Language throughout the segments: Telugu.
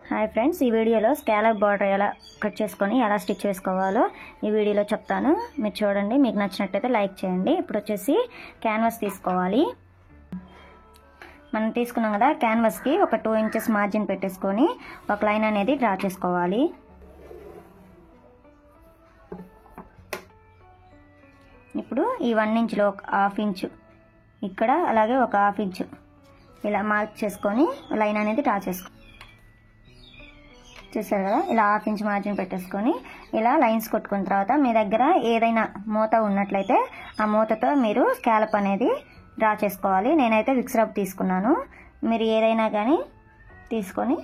హాయ్ ఫ్రెండ్స్, ఈ వీడియోలో స్కాలప్ బార్డర్ ఎలా కట్ చేసుకొని ఎలా స్టిచ్ చేసుకోవాలో ఈ వీడియోలో చెప్తాను. మీరు చూడండి, మీకు నచ్చినట్లయితే లైక్ చేయండి. ఇప్పుడు వచ్చేసి క్యాన్వాస్ తీసుకోవాలి. మనం తీసుకున్నాం కదా, క్యాన్వాస్కి ఒక 2 ఇంచెస్ మార్జిన్ పెట్టేసుకొని ఒక లైన్ అనేది డ్రా చేసుకోవాలి. ఇప్పుడు ఈ 1 ఇంచ్లో ఒక 1/2 ఇంచు ఇక్కడ, అలాగే ఒక 1/2 ఇంచు ఇలా మార్క్ చేసుకొని లైన్ అనేది డ్రా చేసుకోవాలి. చూసారు కదా, ఇలా 1/2 ఇంచ్ మార్జిన్ పెట్టేసుకొని ఇలా లైన్స్ కొట్టుకున్న తర్వాత మీ దగ్గర ఏదైనా మూత ఉన్నట్లయితే ఆ మూతతో మీరు స్కాలప్ అనేది డ్రా చేసుకోవాలి. నేనైతే విక్స్ రబ్ తీసుకున్నాను. మీరు ఏదైనా కానీ తీసుకొని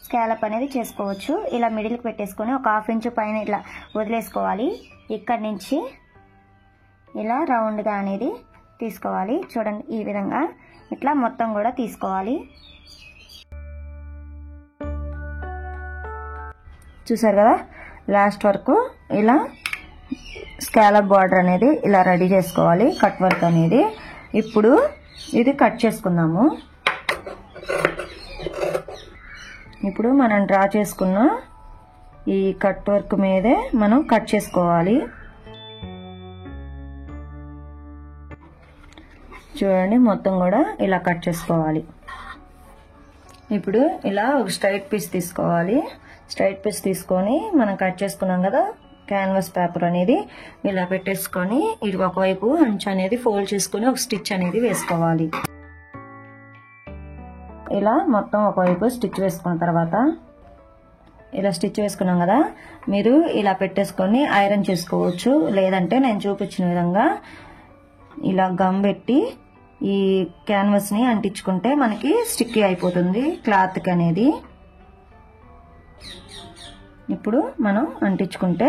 స్కాలప్ అనేది చేసుకోవచ్చు. ఇలా మిడిల్కి పెట్టేసుకొని ఒక 1/2 ఇంచు పైన ఇట్లా వదిలేసుకోవాలి. ఇక్కడి నుంచి ఇలా రౌండ్గా అనేది తీసుకోవాలి. చూడండి, ఈ విధంగా ఇట్లా మొత్తం కూడా తీసుకోవాలి. చూసారు కదా, లాస్ట్ వరకు ఇలా స్కాలప్ బార్డర్ అనేది ఇలా రెడీ చేసుకోవాలి, కట్ వర్క్ అనేది. ఇప్పుడు ఇది కట్ చేసుకుందాము. ఇప్పుడు మనం డ్రా చేసుకున్న ఈ కట్ వర్క్ మీదే మనం కట్ చేసుకోవాలి. చూడండి, మొత్తం కూడా ఇలా కట్ చేసుకోవాలి. ఇప్పుడు ఇలా ఒక స్ట్రైట్ పీస్ తీసుకోవాలి. స్ట్రైట్ పీస్ తీసుకొని మనం కట్ చేసుకున్నాం కదా క్యాన్వాస్ పేపర్ అనేది ఇలా పెట్టేసుకొని ఇది ఒకవైపు అంచు అనేది ఫోల్డ్ చేసుకొని ఒక స్టిచ్ అనేది వేసుకోవాలి. ఇలా మొత్తం ఒకవైపు స్టిచ్ వేసుకున్న తర్వాత ఇలా స్టిచ్ వేసుకున్నాం కదా, మీరు ఇలా పెట్టేసుకొని ఐరన్ చేసుకోవచ్చు. లేదంటే నేను చూపించిన విధంగా ఇలా గమ్ పెట్టి ఈ క్యాన్వాస్ని అంటించుకుంటే మనకి స్టిక్కీ అయిపోతుంది క్లాత్కి అనేది. ఇప్పుడు మనం అంటించుకుంటే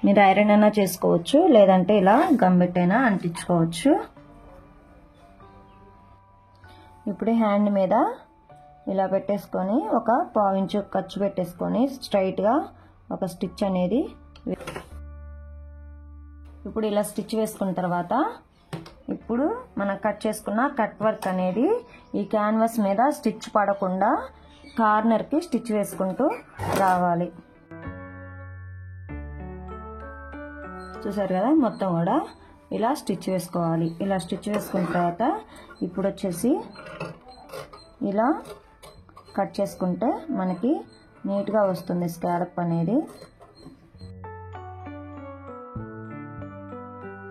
మీరు ఐరన్ అయినా చేసుకోవచ్చు, లేదంటే ఇలా గమ్ పెట్టైనా అంటించుకోవచ్చు. ఇప్పుడు హ్యాండ్ మీద ఇలా పెట్టేసుకొని ఒక 1/2 ఇంచు ఖర్చు పెట్టేసుకొని స్ట్రైట్గా ఒక స్టిచ్ అనేది, ఇప్పుడు ఇలా స్టిచ్ వేసుకున్న తర్వాత ఇప్పుడు మనం కట్ చేసుకున్న కట్ వర్క్ అనేది ఈ క్యాన్వాస్ మీద స్టిచ్ పడకుండా కార్నర్కి స్టిచ్ వేసుకుంటూ రావాలి. చూసారు కదా, మొత్తం కూడా ఇలా స్టిచ్ వేసుకోవాలి. ఇలా స్టిచ్ వేసుకున్న తర్వాత ఇప్పుడు వచ్చేసి ఇలా కట్ చేసుకుంటే మనకి నీట్గా వస్తుంది స్కాలప్ అనేది.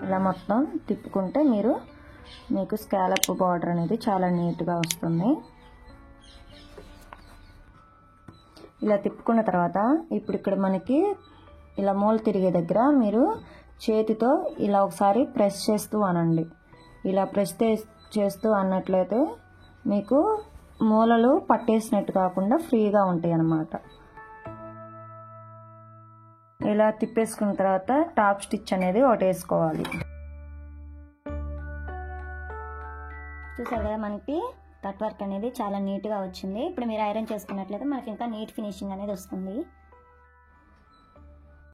ఇలా మొత్తం తిప్పుకుంటే మీకు స్కాలప్ బార్డర్ అనేది చాలా నీట్గా వస్తుంది. ఇలా తిప్పుకున్న తర్వాత ఇప్పుడు ఇక్కడ మనకి ఇలా మూల తిరిగే దగ్గర మీరు చేతితో ఇలా ఒకసారి ప్రెస్ చేస్తూ అనండి. ఇలా ప్రెస్ చేస్తూ అన్నట్లయితే మీకు మూలలు పట్టేసినట్టు కాకుండా ఫ్రీగా ఉంటాయి అన్నమాట. ఇలా తిప్పేసుకున్న తర్వాత టాప్ స్టిచ్ అనేది ఒకటి వేసుకోవాలి. చూసారు కదా, మనకి కట్ వర్క్ అనేది చాలా నీట్గా వచ్చింది. ఇప్పుడు మీరు ఐరన్ చేసుకున్నట్లయితే మనకి ఇంకా నీట్ ఫినిషింగ్ అనేది వస్తుంది.